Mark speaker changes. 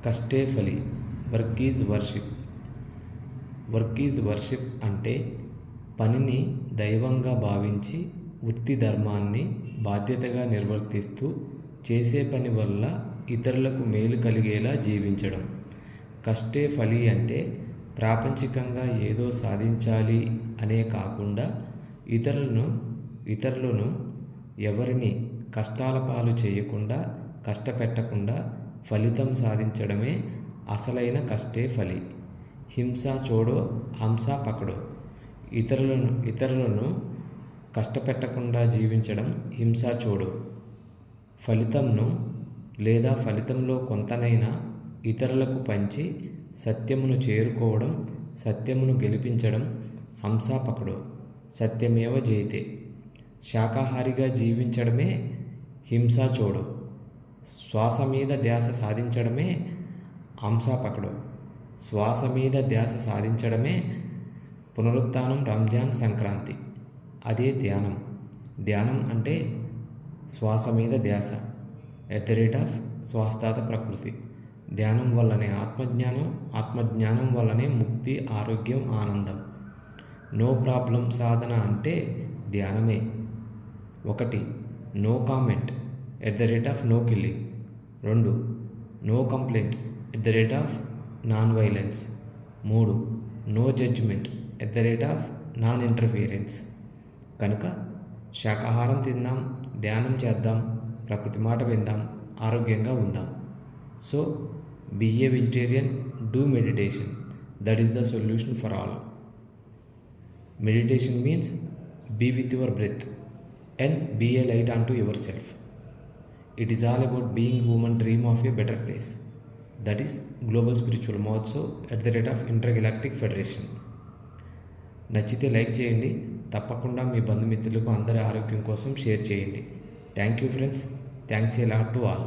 Speaker 1: కష్టే ఫలి. Work is worship. Work is worship అంటే పనిని దైవంగా భావించి వృత్తి ధర్మాన్ని బాధ్యతగా నిర్వర్తిస్తూ చేసే పని వల్ల ఇతరులకు మేలు కలిగేలా జీవించడం. కష్టే ఫలి అంటే ప్రాపంచికంగా ఏదో సాధించాలి అనే కాకుండా ఇతరులను ఎవరిని కష్టాల పాలు చేయకుండా కష్టపెట్టకుండా ఫలితం సాధించడమే అసలైన కష్టే ఫలి. హింస చోడో హంస పకడో. ఇతరులను కష్టపెట్టకుండా జీవించడం హింస చోడో. ఫలితంను లేదా ఫలితంలో కొంతనైనా ఇతరులకు పంచి సత్యమును చేరుకోవడం, సత్యమును గెలిపించడం హంస పకడో. సత్యమేవ జయతే. శాకాహారిగా జీవించడమే హింస చోడో. శ్వాస మీద ధ్యాస సాధించడమే హంస పకడో. శ్వాస మీద ధ్యాస సాధించడమే పునరుత్థానం, రంజాన్, సంక్రాంతి. అదే ధ్యానం. ధ్యానం అంటే శ్వాస మీద ధ్యాస. శ్వాసతాత ప్రకృతి. ధ్యానం వల్లనే ఆత్మజ్ఞానం, ఆత్మజ్ఞానం వల్లనే ముక్తి, ఆరోగ్యం, ఆనందం. నో ప్రాబ్లం సాధన అంటే ధ్యానమే. 1. No comment @no killing. 2. No complaint non violence. 3. No judgement non interference. కనుక శాకాహారం తిందాం, ధ్యానం చేద్దాం, ప్రకృతి మాట విందాం, ఆరోగ్యంగా ఉందాం. So be A vegetarian, do meditation. That is the solution for all. Meditation means be with your breath and be a light unto yourself. It is all about being human dream of a better place. That is Global Spiritual Motso @Intergalactic Federation. నచ్చితే like చేయండి, తప్పకుండా మీ బంధుమిత్రులకు అందరి ఆరోగ్యం కోసం share చేయండి. Thank you friends. Thanks a lot to all.